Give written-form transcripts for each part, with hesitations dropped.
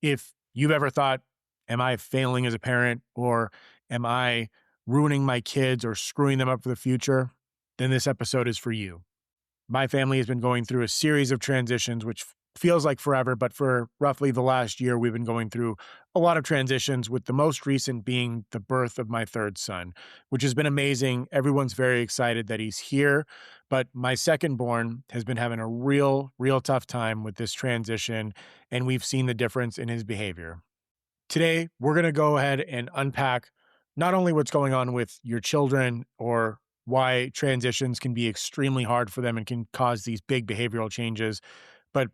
If you've ever thought, am I failing as a parent, or am I ruining my kids or screwing them up for the future? Then this episode is for you. My family has been going through a series of transitions, which feels like forever, but for roughly the last year, we've been going through a lot of transitions, with the most recent being the birth of my third son, which has been amazing. Everyone's very excited that he's here, but my second born has been having a real tough time with this transition, and we've seen the difference in his behavior. Today, we're going to go ahead and unpack not only what's going on with your children, or why transitions can be extremely hard for them and can cause these big behavioral changes, but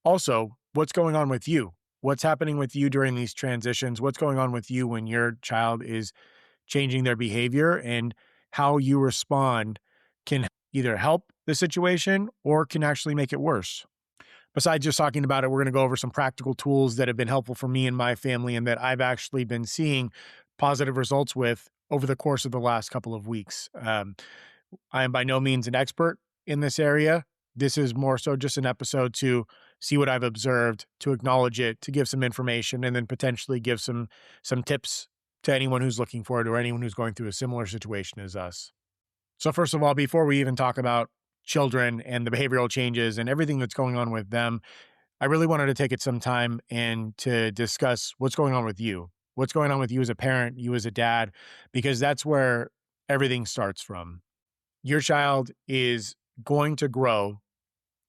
also what's going on with you. What's happening with you during these transitions? What's going on with you when your child is changing their behavior, and how you respond can either help the situation or can actually make it worse. Besides just talking about it, we're going to go over some practical tools that have been helpful for me and my family, and that I've actually been seeing positive results with over the course of the last couple of weeks. I am by no means an expert in this area. This is more so just an episode to see what I've observed, to acknowledge it, to give some information, and then potentially give some tips to anyone who's looking for it, or anyone who's going through a similar situation as us. So first of all, before we even talk about children and the behavioral changes and everything that's going on with them, I really wanted to take it some time and to discuss what's going on with you. What's going on with you as a parent, you as a dad, because that's where everything starts from. Your child is going to grow,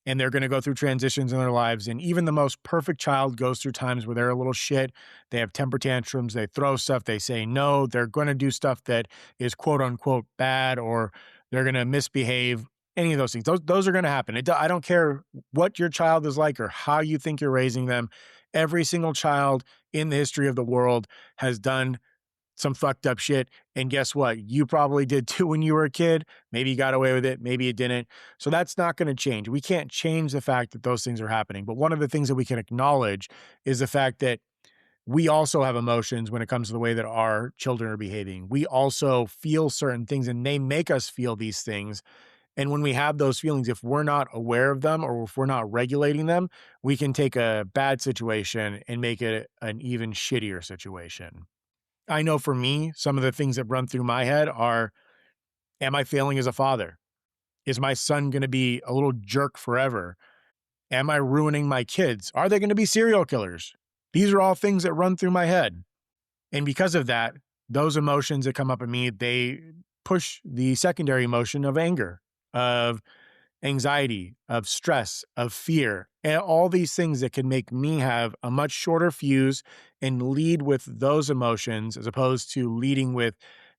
and they're going to go through transitions in their lives. And even the most perfect child goes through times where they're a little shit. They have temper tantrums. They throw stuff. They say no. They're going to do stuff that is quote unquote bad, or they're going to misbehave. Any of those things. Those are going to happen. I don't care what your child is like or how you think you're raising them. Every single child in the history of the world has done some fucked up shit. And guess what? You probably did too when you were a kid. Maybe you got away with it. Maybe you didn't. So that's not going to change. We can't change the fact that those things are happening. But one of the things that we can acknowledge is the fact that we also have emotions when it comes to the way that our children are behaving. We also feel certain things, and they make us feel these things. And when we have those feelings, if we're not aware of them, or if we're not regulating them, we can take a bad situation and make it an even shittier situation. I know for me, some of the things that run through my head are, am I failing as a father? Is my son going to be a little jerk forever? Am I ruining my kids? Are they going to be serial killers? These are all things that run through my head. And because of that, those emotions that come up in me, they push the secondary emotion of anger, of anxiety, of stress, of fear, and all these things that can make me have a much shorter fuse and lead with those emotions, as opposed to leading with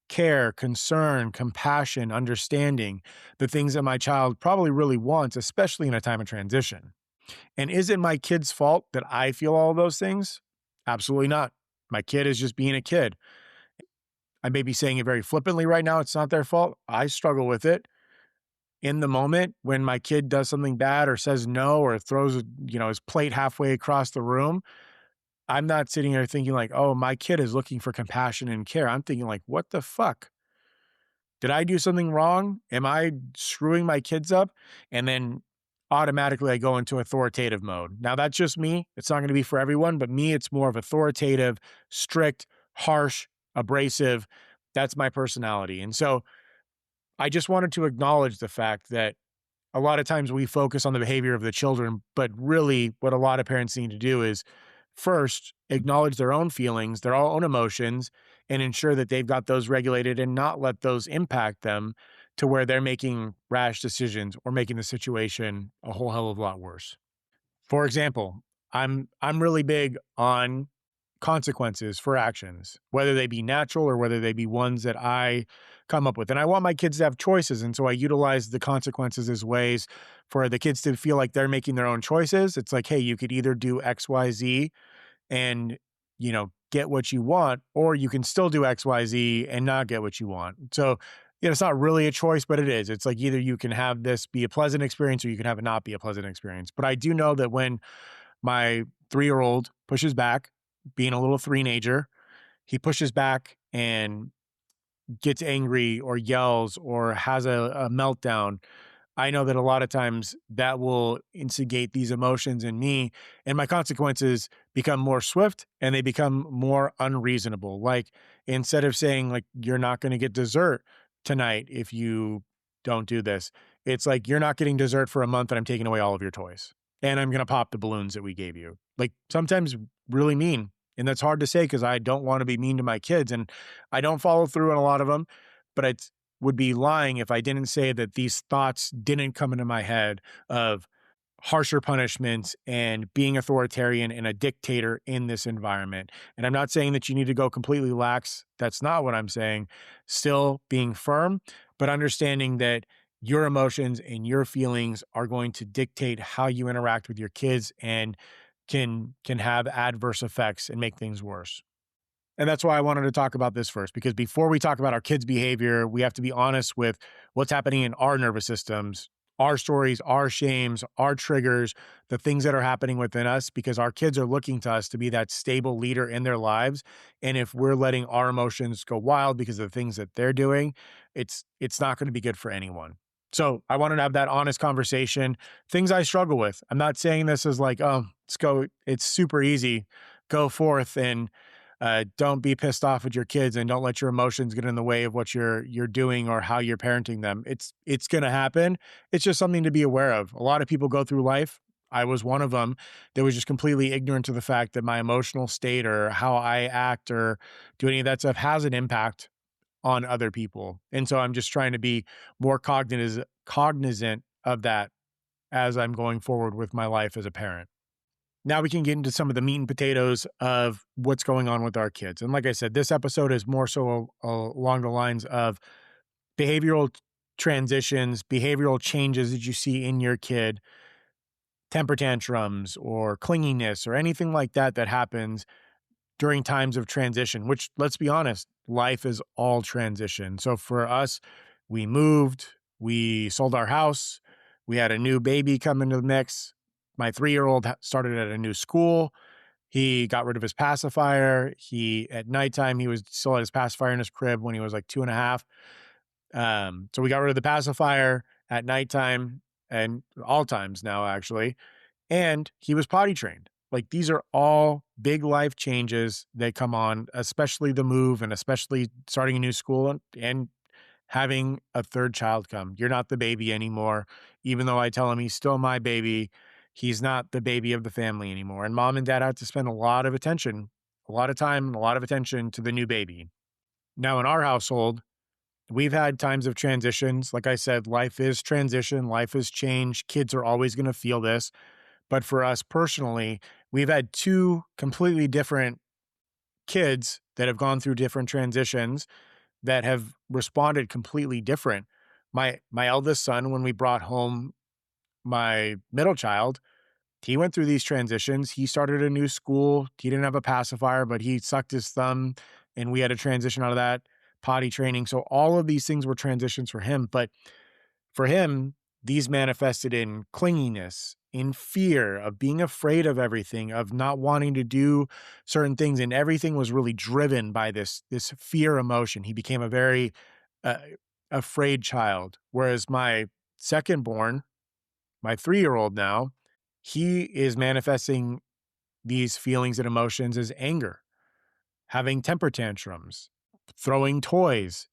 care, concern, compassion, understanding, the things that my child probably really wants, especially in a time of transition. And is it my kid's fault that I feel all those things? Absolutely not. My kid is just being a kid. I may be saying it very flippantly right now. It's not their fault. I struggle with it. In the moment when my kid does something bad, or says no, or throws, his plate halfway across the room, I'm not sitting there thinking like, oh, my kid is looking for compassion and care. I'm thinking like, what the fuck? Did I do something wrong? Am I screwing my kids up? And then automatically I go into authoritative mode. Now that's just me. It's not going to be for everyone, but me, it's more of authoritative, strict, harsh, abrasive. That's my personality. And so I just wanted to acknowledge the fact that a lot of times we focus on the behavior of the children, but really what a lot of parents need to do is first acknowledge their own feelings, their own emotions, and ensure that they've got those regulated, and not let those impact them to where they're making rash decisions or making the situation a whole hell of a lot worse. For example, I'm really big on consequences for actions, whether they be natural or whether they be ones that I come up with. And I want my kids to have choices. And so I utilize the consequences as ways for the kids to feel like they're making their own choices. It's like, hey, you could either do X, Y, Z and, get what you want, or you can still do X, Y, Z and not get what you want. So, it's not really a choice, but it is. It's like either you can have this be a pleasant experience, or you can have it not be a pleasant experience. But I do know that when my 3-year-old pushes back, being a little three-nager, he pushes back and gets angry or yells or has a meltdown. I know that a lot of times that will instigate these emotions in me, and my consequences become more swift and they become more unreasonable. Like instead of saying like, you're not going to get dessert tonight if you don't do this, it's like, you're not getting dessert for a month and I'm taking away all of your toys and I'm going to pop the balloons that we gave you. Like sometimes really mean. And that's hard to say because I don't want to be mean to my kids and I don't follow through on a lot of them, but it would be lying if I didn't say that these thoughts didn't come into my head of harsher punishments and being authoritarian and a dictator in this environment. And I'm not saying that you need to go completely lax. That's not what I'm saying. Still being firm, but understanding that your emotions and your feelings are going to dictate how you interact with your kids and can have adverse effects and make things worse. And that's why I wanted to talk about this first, because before we talk about our kids' behavior, we have to be honest with what's happening in our nervous systems, our stories, our shames, our triggers, the things that are happening within us, because our kids are looking to us to be that stable leader in their lives. And if we're letting our emotions go wild because of the things that they're doing, it's not going to be good for anyone. So I wanted to have that honest conversation, things I struggle with. I'm not saying this as like, oh, let's go. It's super easy. Go forth and don't be pissed off at your kids and don't let your emotions get in the way of what you're doing or how you're parenting them. It's going to happen. It's just something to be aware of. A lot of people go through life. I was one of them that was just completely ignorant to the fact that my emotional state or how I act or do any of that stuff has an impact on other people. And so I'm just trying to be more cognizant of that as I'm going forward with my life as a parent. Now we can get into some of the meat and potatoes of what's going on with our kids. And like I said, this episode is more so along the lines of behavioral transitions, behavioral changes that you see in your kid, temper tantrums or clinginess or anything like that that happens during times of transition, which, let's be honest, life is all transition. So for us, we moved, we sold our house, we had a new baby come into the mix. My 3-year-old started at a new school. He got rid of his pacifier. At nighttime, he was still had his pacifier in his crib when he was like 2.5. So we got rid of the pacifier at nighttime and all times now, actually. And he was potty trained. Like these are all big life changes that come on, especially the move and especially starting a new school and having a third child come. You're not the baby anymore. Even though I tell him he's still my baby, he's not the baby of the family anymore. And mom and dad have to spend a lot of attention, a lot of time, and a lot of attention to the new baby. Now in our household, we've had times of transitions. Like I said, life is transition, life is change. Kids are always going to feel this. But for us personally, we've had 2 completely different kids that have gone through different transitions that have responded completely different. My eldest son, when we brought home my middle child, he went through these transitions. He started a new school. He didn't have a pacifier, but he sucked his thumb and we had to transition out of that, potty training. So all of these things were transitions for him. But for him, these manifested in clinginess, in fear of being afraid of everything, of not wanting to do certain things. And everything was really driven by this fear emotion. He became a very afraid child. Whereas my second born, my 3-year-old now, he is manifesting these feelings and emotions as anger, having temper tantrums, throwing toys,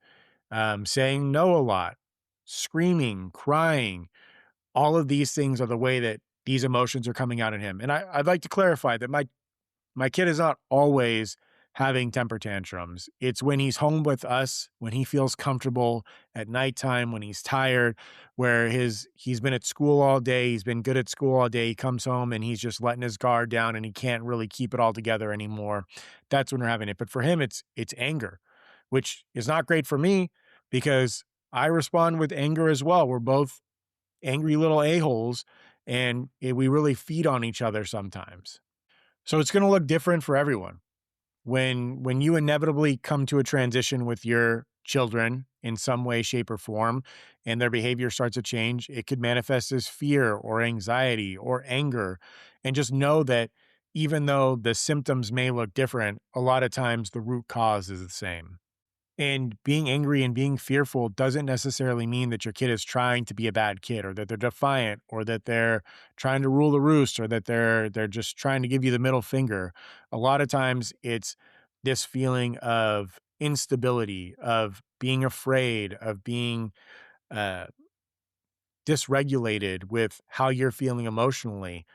saying no a lot, screaming, crying. All of these things are the way that these emotions are coming out in him. And I'd like to clarify that my kid is not always having temper tantrums. It's when he's home with us, when he feels comfortable at nighttime, when he's tired, where he's been at school all day, he's been good at school all day, he comes home and he's just letting his guard down and he can't really keep it all together anymore. That's when we're having it. But for him, it's anger, which is not great for me because I respond with anger as well. We're both angry little a-holes and we really feed on each other sometimes. So it's going to look different for everyone. When you inevitably come to a transition with your children in some way, shape, or form, and their behavior starts to change, it could manifest as fear or anxiety or anger. And just know that even though the symptoms may look different, a lot of times the root cause is the same. And being angry and being fearful doesn't necessarily mean that your kid is trying to be a bad kid, or that they're defiant, or that they're trying to rule the roost, or that they're just trying to give you the middle finger. A lot of times it's this feeling of instability, of being afraid, of being uh, dysregulated with how you're feeling emotionally.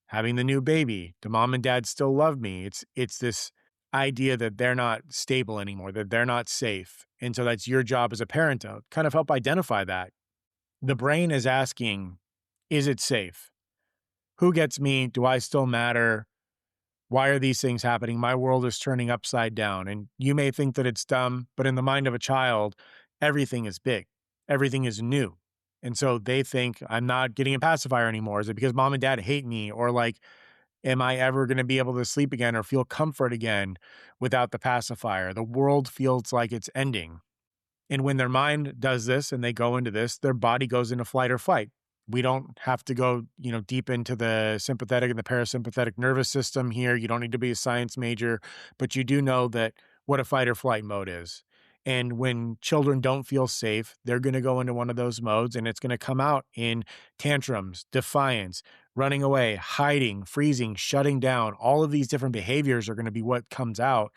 Having the new baby, do mom and dad still love me? It's this idea that they're not stable anymore, that they're not safe. And so that's your job as a parent to kind of help identify that. The brain is asking, is it safe? Who gets me? Do I still matter? Why are these things happening? My world is turning upside down. And you may think that it's dumb, but in the mind of a child, everything is big, everything is new. And so they think, I'm not getting a pacifier anymore. Is it because mom and dad hate me? Or like, am I ever going to be able to sleep again or feel comfort again without the pacifier? The world feels like it's ending. And when their mind does this and they go into this, their body goes into flight or fight. We don't have to go, deep into the sympathetic and the parasympathetic nervous system here. You don't need to be a science major, but you do know that what a fight or flight mode is. And when children don't feel safe, they're going to go into one of those modes and it's going to come out in tantrums, defiance, running away, hiding, freezing, shutting down. All of these different behaviors are going to be what comes out.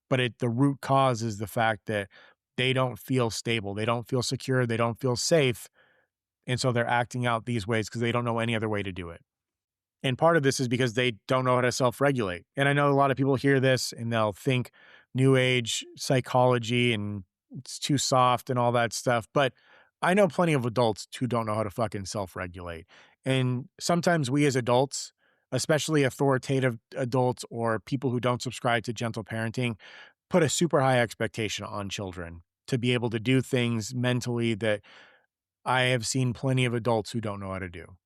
But the root cause is the fact that they don't feel stable. They don't feel secure. They don't feel safe. And so they're acting out these ways because they don't know any other way to do it. And part of this is because they don't know how to self-regulate. And I know a lot of people hear this and they'll think new age psychology and it's too soft and all that stuff. But I know plenty of adults who don't know how to fucking self-regulate. And sometimes we as adults, especially authoritative adults or people who don't subscribe to gentle parenting, put a super high expectation on children to be able to do things mentally that I have seen plenty of adults who don't know how to do.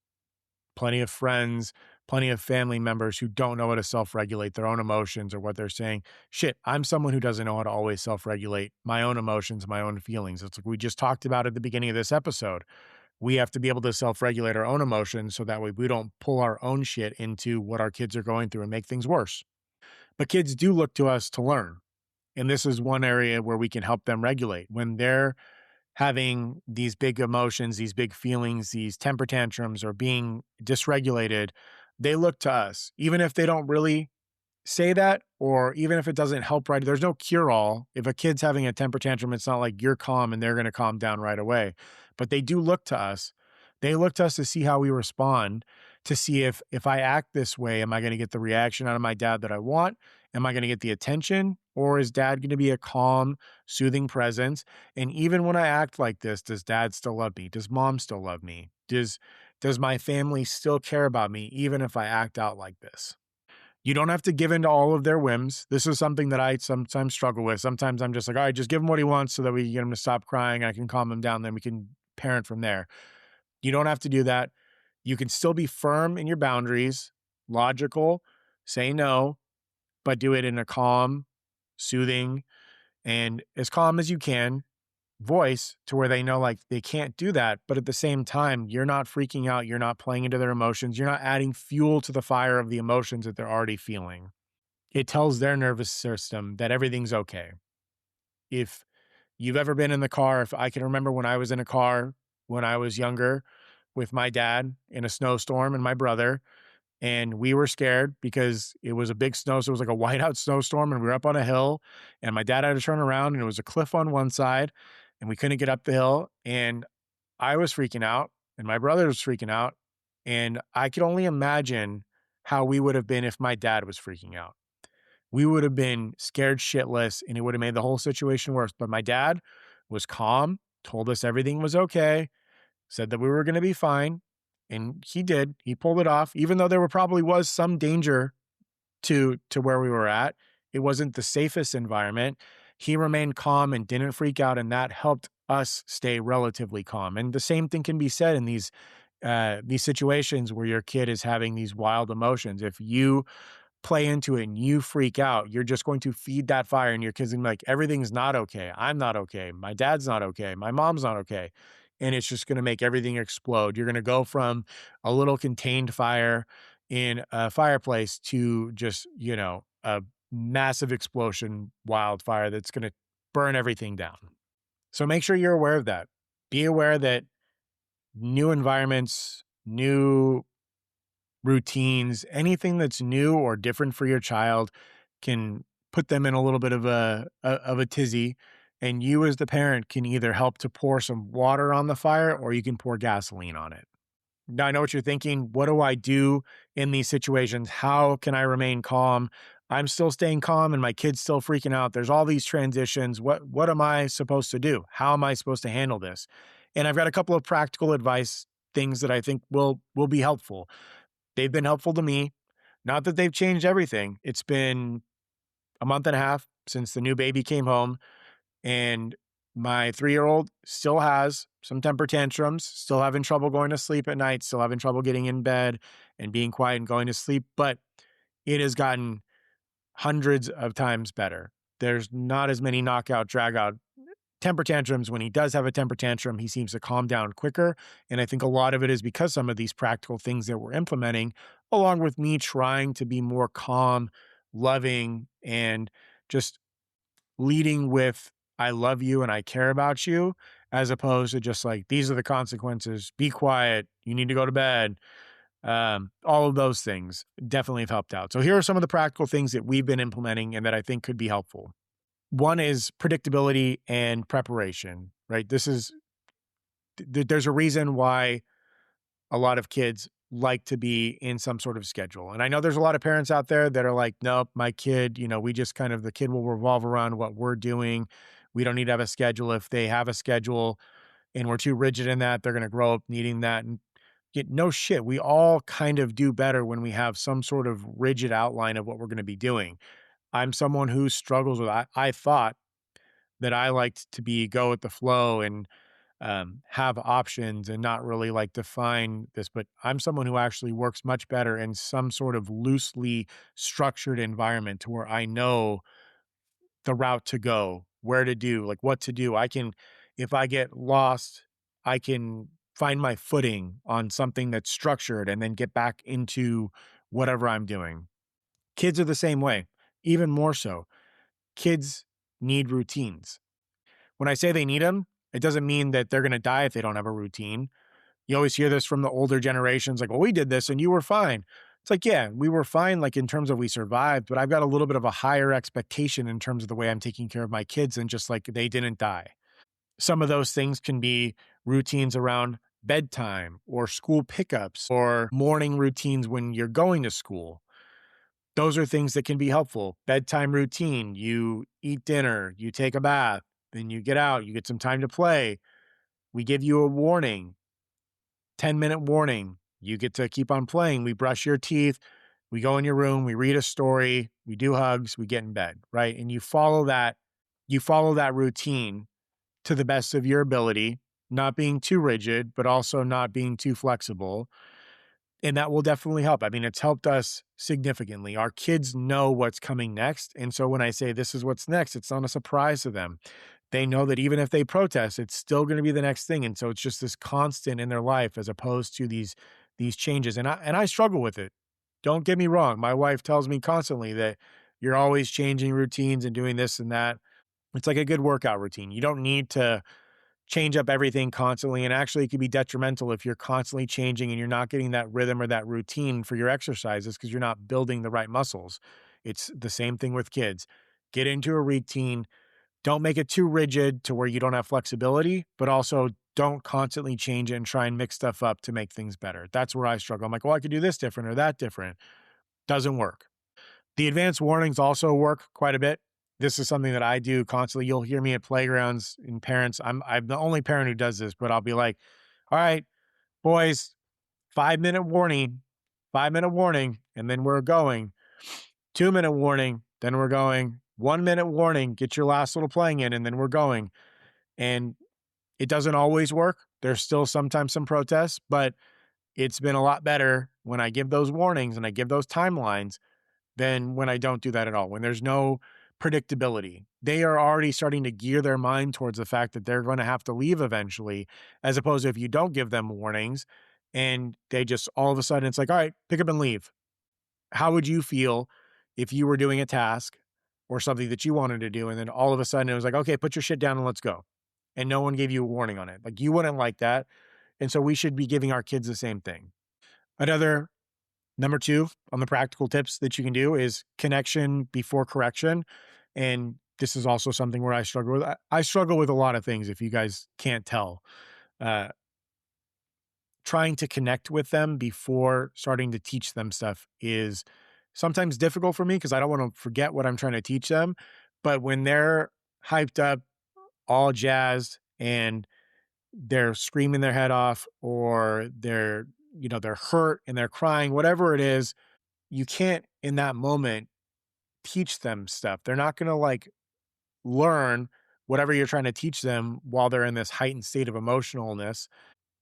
Plenty of friends, plenty of family members who don't know how to self-regulate their own emotions or what they're saying. Shit, I'm someone who doesn't know how to always self-regulate my own emotions, my own feelings. It's like we just talked about at the beginning of this episode. We have to be able to self-regulate our own emotions so that way we don't pull our own shit into what our kids are going through and make things worse. But kids do look to us to learn. And this is one area where we can help them regulate. When they're having these big emotions, these big feelings, these temper tantrums, or being dysregulated, they look to us. Even if they don't really say that, or even if it doesn't help right, there's no cure all. If a kid's having a temper tantrum, it's not like you're calm and they're going to calm down right away. But they do look to us. They look to us to see how we respond, to see if I act this way, am I going to get the reaction out of my dad that I want? Am I going to get the attention? Or is dad going to be a calm, soothing presence? And even when I act like this, does dad still love me? Does mom still love me? Does my family still care about me, even if I act out like this? You don't have to give in to all of their whims. This is something that I sometimes struggle with. Sometimes I'm just like, all right, just give him what he wants so that we can get him to stop crying. I can calm him down. Then we can parent from there. You don't have to do that. You can still be firm in your boundaries, logical, say no, but do it in a calm, soothing, and as calm as you can voice to where they know like they can't do that. But at the same time, you're not freaking out. You're not playing into their emotions. You're not adding fuel to the fire of the emotions that they're already feeling. It tells their nervous system that everything's okay. If you've ever been in the car, if I can remember when I was in a car when I was younger with my dad in a snowstorm and my brother, and we were scared because it was a big snow. So it was like a whiteout snowstorm and we were up on a hill and my dad had to turn around and it was a cliff on one side and we couldn't get up the hill. And I was freaking out and my brother was freaking out. And I could only imagine how we would have been if my dad was freaking out. We would have been scared shitless and it would have made the whole situation worse. But my dad was calm, told us everything was okay, said that we were going to be fine. And he did. He pulled it off, even though there probably was some danger to where we were at. It wasn't the safest environment. He remained calm and didn't freak out, and that helped us stay relatively calm. And the same thing can be said in these situations where your kid is having these wild emotions. If you play into it and you freak out, you're just going to feed that fire and your kids gonna be like, everything's not okay. I'm not okay. My dad's not okay. My mom's not okay. And it's just going to make everything explode. You're going to go from a little contained fire in a fireplace to just, a massive explosion wildfire that's going to burn everything down. So make sure you're aware of that. Be aware that new environments, new routines, anything that's new or different for your child can put them in a little bit of a tizzy. And you as the parent can either help to pour some water on the fire or you can pour gasoline on it. Now I know what you're thinking. What do I do in these situations? How can I remain calm? I'm still staying calm and my kid's still freaking out. There's all these transitions. What am I supposed to do? How am I supposed to handle this? And I've got a couple of practical advice things that I think will be helpful. They've been helpful to me. Not that they've changed everything. It's been a month and a half since the new baby came home, and my 3-year-old still has some temper tantrums, still having trouble going to sleep at night, still having trouble getting in bed and being quiet and going to sleep, but it has gotten hundreds of times better. There's not as many knockout, drag out temper tantrums. When he does have a temper tantrum, he seems to calm down quicker. And I think a lot of it is because some of these practical things that we're implementing, along with me trying to be more calm, loving, and just leading with, I love you and I care about you, as opposed to just like, these are the consequences, be quiet, you need to go to bed. All of those things definitely have helped out. So here are some of the practical things that we've been implementing and that I think could be helpful. One is predictability and preparation, right? There's a reason why a lot of kids like to be in some sort of schedule. And I know there's a lot of parents out there that are like, nope, my kid, we just the kid will revolve around what we're doing. We don't need to have a schedule. If they have a schedule and we're too rigid in that, they're going to grow up needing that. And no shit. We all kind of do better when we have some sort of rigid outline of what we're going to be doing. I'm someone who struggles with, I thought that I liked to go with the flow and have options and not really like define this, but I'm someone who actually works much better in some sort of loosely structured environment to where I know the route to go, where to do, like what to do. If I get lost, I can find my footing on something that's structured and then get back into whatever I'm doing. Kids are the same way, even more so. Kids need routines. When I say they need them, it doesn't mean that they're going to die if they don't have a routine. You always hear this from the older generations, like, well, we did this and you were fine. It's like, yeah, we were fine, like in terms of we survived, but I've got a little bit of a higher expectation in terms of the way I'm taking care of my kids and just like they didn't die. Some of those things can be routines around bedtime or school pickups or morning routines when you're going to school. Those are things that can be helpful. Bedtime routine, you eat dinner, you take a bath, then you get out, you get some time to play. We give you a warning, 10-minute warning. You get to keep on playing. We brush your teeth. We go in your room. We read a story. We do hugs. We get in bed, right? And you follow that routine to the best of your ability, not being too rigid, but also not being too flexible. And that will definitely help. I mean, it's helped us significantly. Our kids know what's coming next. And so when I say this is what's next, it's not a surprise to them. They know that even if they protest, it's still going to be the next thing. And so it's just this constant in their life as opposed to these changes. And I struggle with it. Don't get me wrong. My wife tells me constantly that you're always changing routines and doing this and that. It's like a good workout routine. You don't need to change up everything constantly. And actually, it can be detrimental if you're constantly changing and you're not getting that rhythm or that routine for your exercises because you're not building the right muscles. It's the same thing with kids. Get into a routine. Don't make it too rigid to where you don't have flexibility, but also don't constantly change it and try and mix stuff up to make things better. That's where I struggle. I'm like, well, I could do this different or that different. Doesn't work. The advanced warnings also work quite a bit. This is something that I do constantly. You'll hear me at playgrounds and parents. I'm the only parent who does this, but I'll be like, all right, boys, 5-minute warning, 5-minute warning, and then we're going. 2-minute warning, then we're going. 1-minute warning, get your last little playing in, and then we're going. And it doesn't always work. There's still sometimes some protests, but it's been a lot better when I give those warnings and I give those timelines than when I don't do that at all. When there's no predictability, they are already starting to gear their mind towards the fact that they're going to have to leave eventually, as opposed to if you don't give them warnings and they just all of a sudden it's like, all right, pick up and leave. How would you feel if you were doing a task or something that you wanted to do. And then all of a sudden it was like, okay, put your shit down and let's go. And no one gave you a warning on it. Like you wouldn't like that. And so we should be giving our kids the same thing. Another number two on the practical tips that you can do is connection before correction. And this is also something where I struggle with. I struggle with a lot of things, if you guys can't tell. Uh, Trying to connect with them before starting to teach them stuff is sometimes difficult for me because I don't want to forget what I'm trying to teach them. But when they're hyped up, all jazzed, and they're screaming their head off, or they're hurt and they're crying, whatever it is, you can't in that moment teach them stuff. They're not going to like learn whatever you're trying to teach them while they're in this heightened state of emotionalness.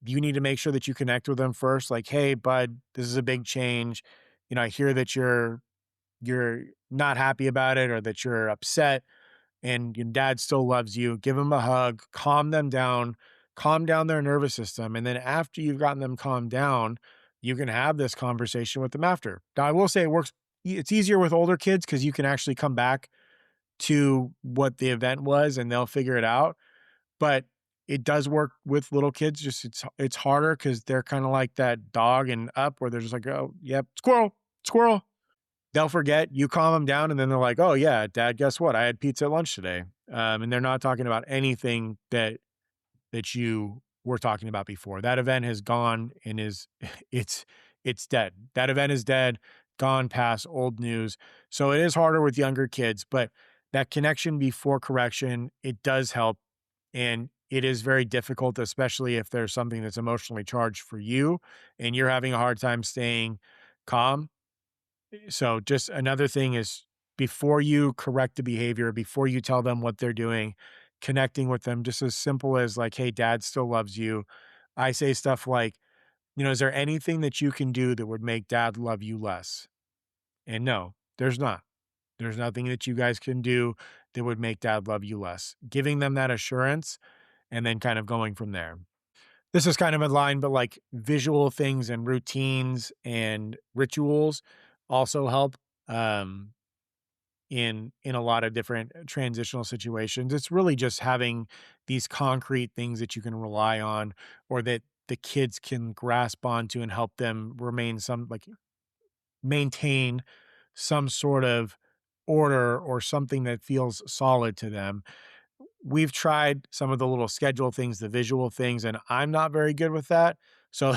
You need to make sure that you connect with them first. Like, hey, bud, this is a big change. I hear that you're not happy about it or that you're upset and your dad still loves you. Give them a hug, calm them down, calm down their nervous system. And then after you've gotten them calmed down, you can have this conversation with them after. Now, I will say it's easier with older kids because you can actually come back to what the event was and they'll figure it out. But it does work with little kids. Just it's harder because they're kind of like that dog and Up where they're just like, oh, yep, squirrel, squirrel. They'll forget. You calm them down, and then they're like, oh yeah, Dad, guess what? I had pizza at lunch today. And they're not talking about anything that you were talking about before. That event has gone and is it's it's dead. That event is dead, gone past old news. So it is harder with younger kids, but that connection before correction, it does help. And it is very difficult, especially if there's something that's emotionally charged for you and you're having a hard time staying calm. So just another thing is before you correct the behavior, before you tell them what they're doing, connecting with them, just as simple as like, hey, dad still loves you. I say stuff like, is there anything that you can do that would make dad love you less? And no, there's not. There's nothing that you guys can do that would make dad love you less. Giving them that assurance and then kind of going from there. This is kind of in line, but like visual things and routines and rituals also help. Um, in a lot of different transitional situations. It's really just having these concrete things that you can rely on or that the kids can grasp onto and help them maintain some sort of order or something that feels solid to them. We've tried some of the little schedule things, the visual things, and I'm not very good with that. So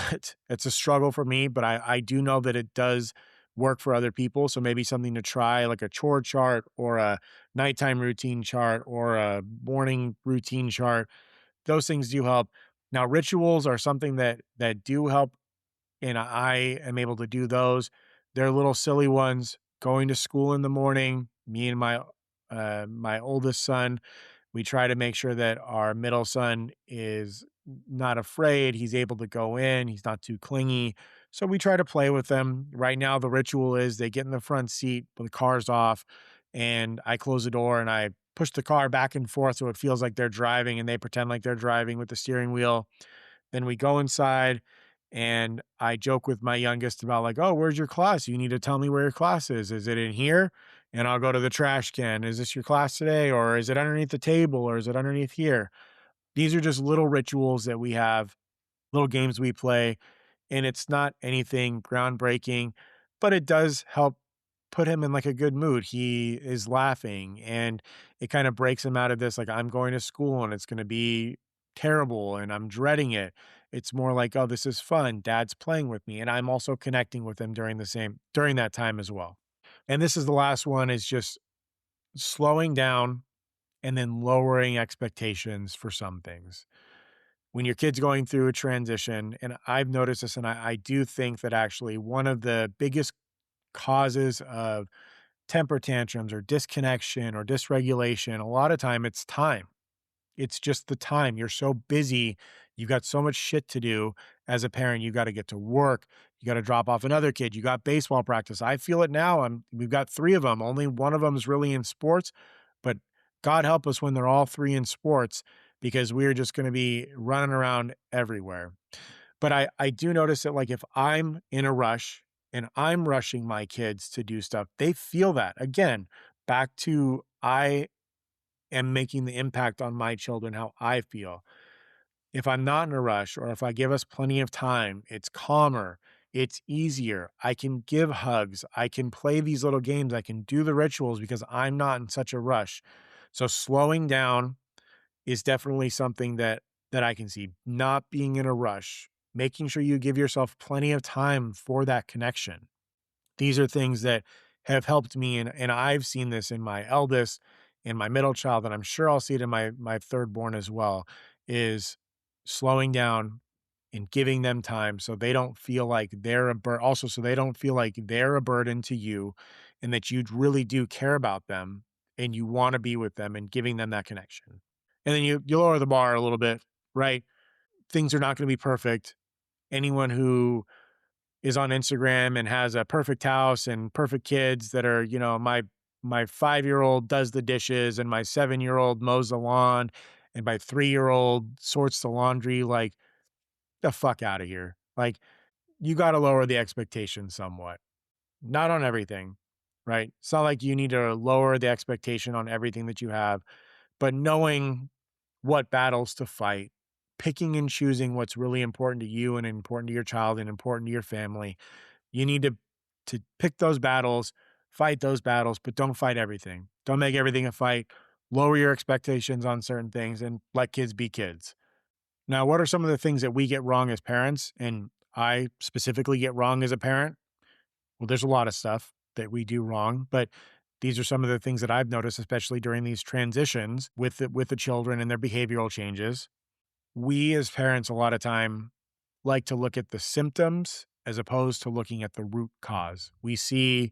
it's a struggle for me, but I do know that it does work for other people. So maybe something to try, like a chore chart or a nighttime routine chart or a morning routine chart. Those things do help. Now, rituals are something that do help, and I am able to do those. They're little silly ones. Going to school in the morning, me and my oldest son, we try to make sure that our middle son is not afraid. He's able to go in. He's not too clingy. So we try to play with them. Right now, the ritual is they get in the front seat, the car's off, and I close the door and I push the car back and forth so it feels like they're driving and they pretend like they're driving with the steering wheel. Then we go inside and I joke with my youngest about like, oh, where's your class? You need to tell me where your class is. Is it in here? And I'll go to the trash can. Is this your class today? Or is it underneath the table? Or is it underneath here? These are just little rituals that we have, little games we play. And it's not anything groundbreaking, but it does help put him in like a good mood. He is laughing and it kind of breaks him out of this, like, I'm going to school and it's going to be terrible and I'm dreading it. It's more like, oh, this is fun. Dad's playing with me. And I'm also connecting with him during that time as well. And this is the last one is just slowing down and then lowering expectations for some things. When your kid's going through a transition, and I've noticed this, and I do think that actually one of the biggest causes of temper tantrums or disconnection or dysregulation, a lot of time it's time. It's just the time. You're so busy. You've got so much shit to do as a parent. You got to get to work. You got to drop off another kid. You got baseball practice. I feel it now. We've got three of them. Only one of them is really in sports, but God help us when they're all three in sports because we're just going to be running around everywhere. But I do notice that like if I'm in a rush and I'm rushing my kids to do stuff, they feel that. Again, back to I am making the impact on my children how I feel. If I'm not in a rush or if I give us plenty of time, it's calmer, it's easier. I can give hugs, I can play these little games, I can do the rituals because I'm not in such a rush. So slowing down is definitely something that I can see. Not being in a rush, making sure you give yourself plenty of time for that connection. These are things that have helped me, and I've seen this in my eldest, in my middle child, and I'm sure I'll see it in my third born as well, is slowing down and giving them time so they don't feel like they're a burden. Also, so they don't feel like they're a burden to you and that you really do care about them and you want to be with them and giving them that connection. And then you lower the bar a little bit, right? Things are not going to be perfect. Anyone who is on Instagram and has a perfect house and perfect kids that are, my 5-year-old does the dishes and my 7-year-old mows the lawn and my 3-year-old sorts the laundry, like, the fuck out of here. Like, you got to lower the expectation somewhat. Not on everything, right? It's not like you need to lower the expectation on everything that you have, but knowing what battles to fight, picking and choosing what's really important to you and important to your child and important to your family. You need to pick those battles, fight those battles, but don't fight everything. Don't make everything a fight. Lower your expectations on certain things and let kids be kids. Now, what are some of the things that we get wrong as parents? And I specifically get wrong as a parent. Well, there's a lot of stuff that we do wrong, but these are some of the things that I've noticed, especially during these transitions with the children and their behavioral changes. We as parents, a lot of time, like to look at the symptoms as opposed to looking at the root cause. We see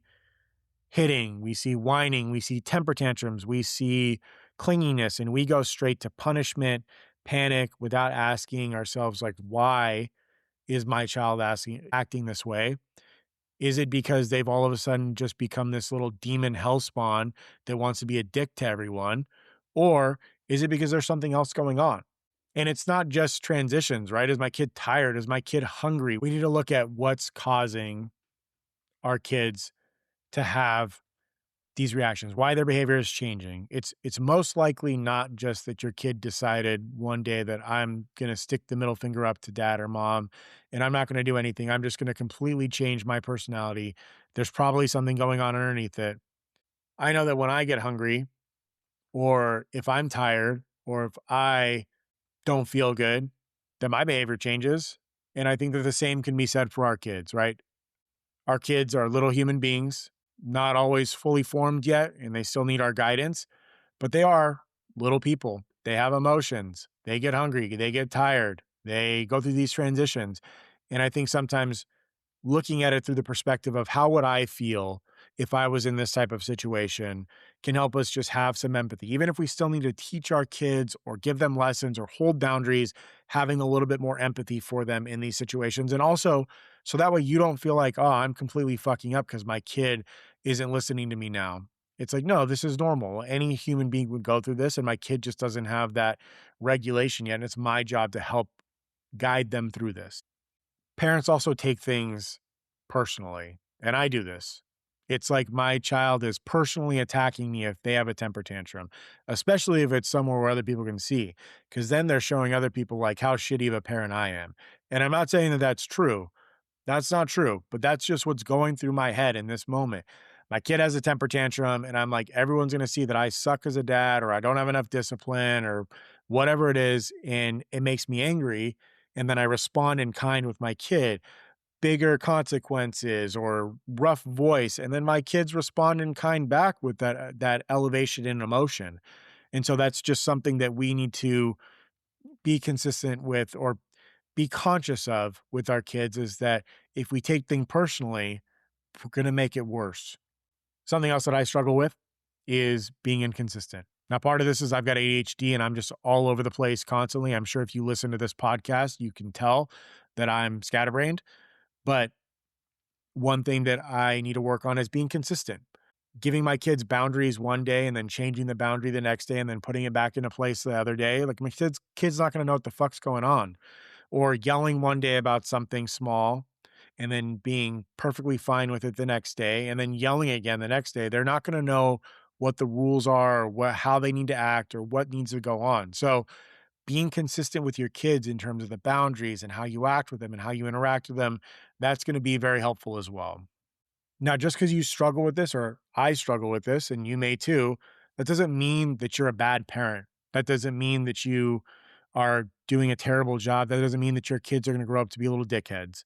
hitting, we see whining, we see temper tantrums, we see clinginess, and we go straight to punishment, panic without asking ourselves, like, why is my child acting this way? Is it because they've all of a sudden just become this little demon hellspawn that wants to be a dick to everyone? Or is it because there's something else going on? And it's not just transitions, right? Is my kid tired? Is my kid hungry? We need to look at what's causing our kids to have these reactions, why their behavior is changing. It's most likely not just that your kid decided one day that I'm going to stick the middle finger up to dad or mom and I'm not going to do anything. I'm just going to completely change my personality. There's probably something going on underneath it. I know that when I get hungry or if I'm tired or if I don't feel good, then my behavior changes. And I think that the same can be said for our kids, right? Our kids are little human beings, not always fully formed yet, and they still need our guidance, but they are little people. They have emotions. They get hungry. They get tired. They go through these transitions. And I think sometimes looking at it through the perspective of how would I feel if I was in this type of situation can help us just have some empathy. Even if we still need to teach our kids or give them lessons or hold boundaries, having a little bit more empathy for them in these situations. And also, so that way you don't feel like, oh, I'm completely fucking up because my kid isn't listening to me now. It's like, no, this is normal. Any human being would go through this, and my kid just doesn't have that regulation yet. And it's my job to help guide them through this. Parents also take things personally, and I do this. It's like my child is personally attacking me if they have a temper tantrum, especially if it's somewhere where other people can see, because then they're showing other people like how shitty of a parent I am. And I'm not saying that that's true. That's not true, but that's just what's going through my head in this moment. My kid has a temper tantrum, and I'm like, everyone's going to see that I suck as a dad, or I don't have enough discipline, or whatever it is. And it makes me angry. And then I respond in kind with my kid, bigger consequences or rough voice. And then my kids respond in kind back with that elevation in emotion. And so that's just something that we need to be consistent with or be conscious of with our kids is that if we take things personally, we're going to make it worse. Something else that I struggle with is being inconsistent. Now, part of this is I've got ADHD and I'm just all over the place constantly. I'm sure if you listen to this podcast, you can tell that I'm scatterbrained. But one thing that I need to work on is being consistent. Giving my kids boundaries one day and then changing the boundary the next day and then putting it back into place the other day. Like my kid's not going to know what the fuck's going on. Or yelling one day about something small and then being perfectly fine with it the next day and then yelling again the next day. They're not going to know what the rules are, or how they need to act, or what needs to go on. So being consistent with your kids in terms of the boundaries and how you act with them and how you interact with them, that's going to be very helpful as well. Now, just because you struggle with this, or I struggle with this, and you may too, that doesn't mean that you're a bad parent. That doesn't mean that you are doing a terrible job. That doesn't mean that your kids are going to grow up to be little dickheads.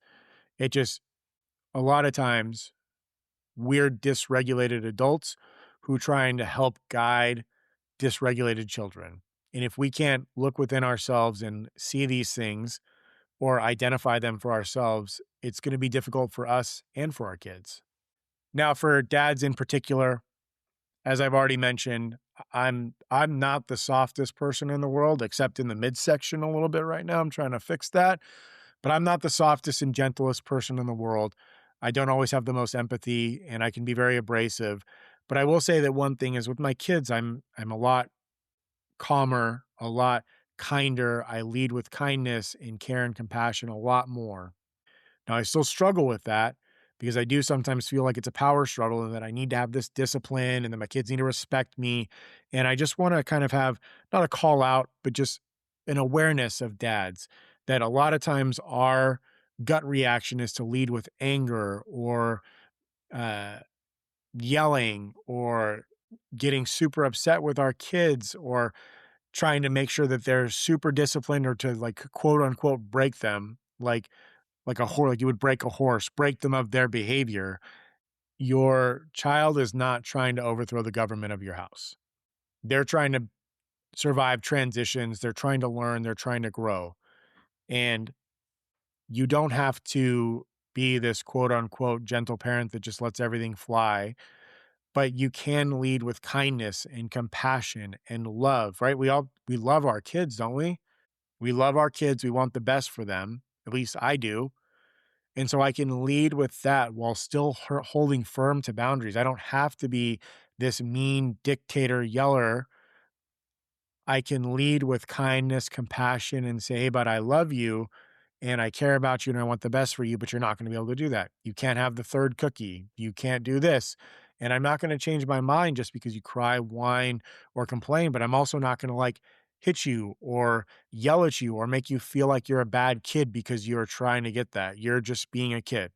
It just, a lot of times, we're dysregulated adults who trying to help guide dysregulated children. And if we can't look within ourselves and see these things or identify them for ourselves, it's going to be difficult for us and for our kids. Now, for dads in particular, as I've already mentioned, I'm not the softest person in the world, except in the midsection a little bit right now. I'm trying to fix that, but I'm not the softest and gentlest person in the world. I don't always have the most empathy, and I can be very abrasive. But I will say that one thing is with my kids, I'm a lot calmer, a lot kinder. I lead with kindness and care and compassion a lot more. Now, I still struggle with that because I do sometimes feel like it's a power struggle and that I need to have this discipline and that my kids need to respect me. And I just want to kind of have not a call out, but just an awareness of dads that a lot of times our gut reaction is to lead with anger or uh, yelling or getting super upset with our kids or trying to make sure that they're super disciplined or to like quote unquote break them like a horse, like you would break a horse, break them of their behavior. Your child is not trying to overthrow the government of your house. They're trying to survive transitions. They're trying to learn. They're trying to grow. And you don't have to be this quote unquote gentle parent that just lets everything fly, but you can lead with kindness and compassion and love, right? We love our kids, don't we? We love our kids. We want the best for them. At least I do. And so I can lead with that while still holding firm to boundaries. I don't have to be this mean dictator yeller. I can lead with kindness, compassion, and say, hey, but I love you and I care about you and I want the best for you, but you're not going to be able to do that. You can't have the third cookie. You can't do this. And I'm not going to change my mind just because you cry, whine, or complain, but I'm also not going to like hit you or yell at you or make you feel like you're a bad kid because you're trying to get that. You're just being a kid.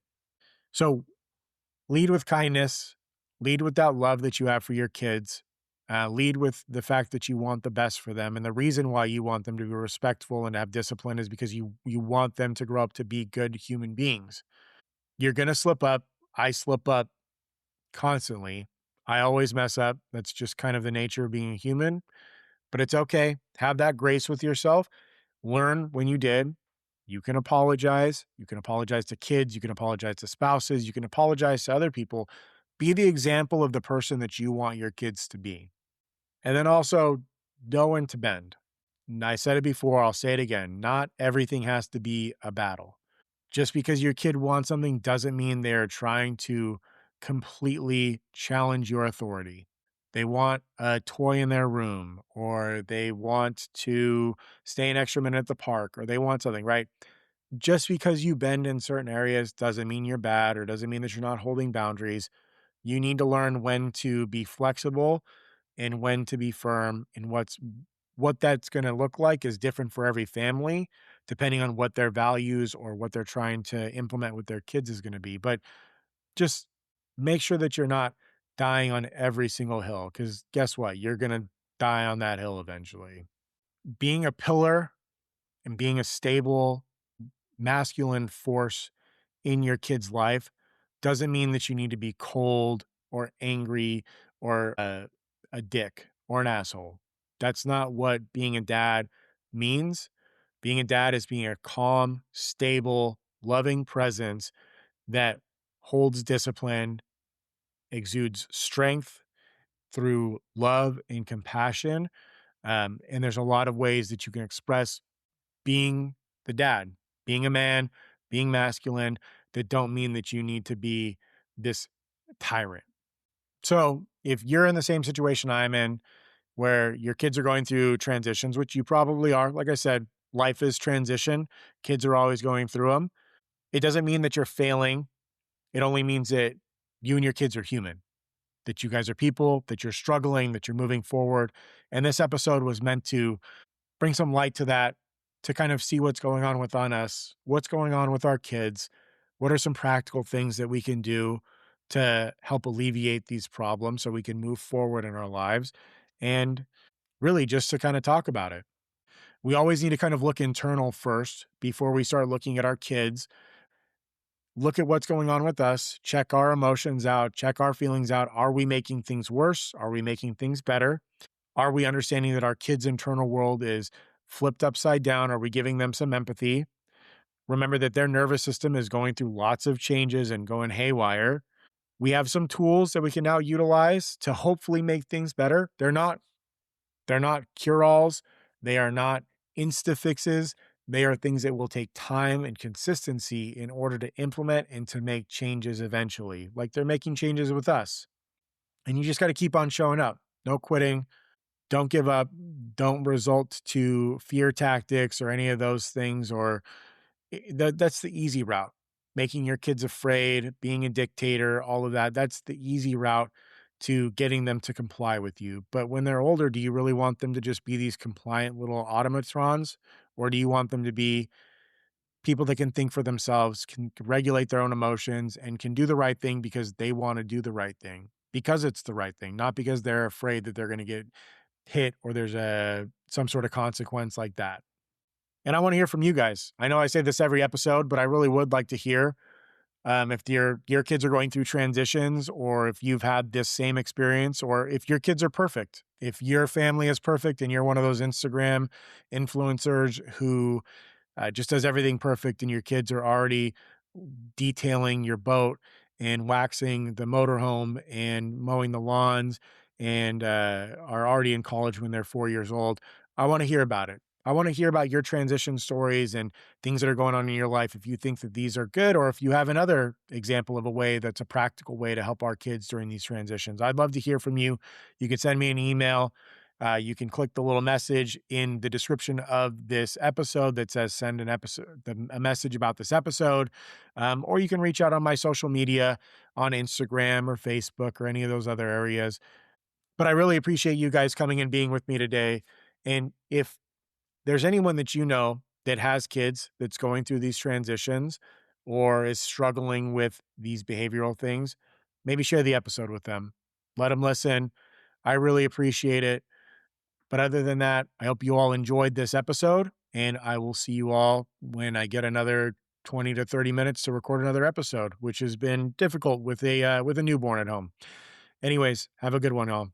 So lead with kindness, lead with that love that you have for your kids, lead with the fact that you want the best for them. And the reason why you want them to be respectful and have discipline is because you want them to grow up to be good human beings. You're going to slip up. I slip up constantly. I always mess up. That's just kind of the nature of being a human, but it's okay. Have that grace with yourself. Learn when you did. You can apologize. You can apologize to kids. You can apologize to spouses. You can apologize to other people. Be the example of the person that you want your kids to be. And then also know when to bend. And I said it before, I'll say it again. Not everything has to be a battle. Just because your kid wants something doesn't mean they're trying to completely challenge your authority. They want a toy in their room, or they want to stay an extra minute at the park, or they want something, right? Just because you bend in certain areas doesn't mean you're bad or doesn't mean that you're not holding boundaries. You need to learn when to be flexible and when to be firm, and what that's going to look like is different for every family depending on what their values or what they're trying to implement with their kids is going to be. But just make sure that you're not dying on every single hill, because guess what? You're going to die on that hill eventually. Being a pillar and being a stable masculine force in your kid's life doesn't mean that you need to be cold or angry or a dick or an asshole. That's not what being a dad means. Being a dad is being a calm, stable, loving presence that holds discipline, exudes strength through love and compassion. And there's a lot of ways that you can express being the dad, being a man, being masculine, that don't mean that you need to be this tyrant. So if you're in the same situation I'm in, where your kids are going through transitions, which you probably are, like I said, life is transition. Kids are always going through them. It doesn't mean that you're failing. It only means that you and your kids are human. that you guys are people, that you're struggling, that you're moving forward. And this episode was meant to bring some light to that, to kind of see what's going on with us, what's going on with our kids, what are some practical things that we can do to help alleviate these problems so we can move forward in our lives, and really just to kind of talk about it. We always need to kind of look internal first before we start looking at our kids. Look at what's going on with us, check our emotions out, check our feelings out. Are we making things worse? Are we making things better? Are we understanding that our kids' internal world is flipped upside down? Are we giving them some empathy? Remember that their nervous system is going through lots of changes and going haywire. We have some tools that we can now utilize to hopefully make things better. They're not cure-alls. They are not insta fixes. They are things that will take time and consistency in order to implement and to make changes eventually. Like they're making changes with us. And you just got to keep on showing up. No quitting. Don't give up. Don't resort to fear tactics or any of those things, or that's the easy route. Making your kids afraid, being a dictator, all of that. That's the easy route to getting them to comply with you. But when they're older, do you really want them to just be these compliant little automatrons? Or do you want them to be people that can think for themselves, can regulate their own emotions, and can do the right thing because they want to do the right thing, because it's the right thing, not because they're afraid that they're going to get hit or there's some sort of consequence like that. And I want to hear from you guys. I know I say this every episode, but I really would like to hear if your kids are going through transitions, or if you've had this same experience, or if your kids are perfect. If your family is perfect and you're one of those Instagram influencers who just does everything perfect, and your kids are already detailing your boat and waxing the motorhome and mowing the lawns, and are already in college when they're 4 years old. I want to hear about it. I want to hear about your transition stories and things that are going on in your life. If you think that these are good, or if you have another example of a way that's a practical way to help our kids during these transitions, I'd love to hear from you. You could send me an email. You can click the little message in the description of this episode that says send a message about this episode. Or you can reach out on my social media on Instagram or Facebook or any of those other areas. But I really appreciate you guys coming and being with me today. And if there's anyone that you know that has kids that's going through these transitions or is struggling with these behavioral things, maybe share the episode with them. Let them listen. I really appreciate it. But other than that, I hope you all enjoyed this episode, and I will see you all when I get another 20 to 30 minutes to record another episode, which has been difficult with a newborn at home. Anyways, have a good one, all.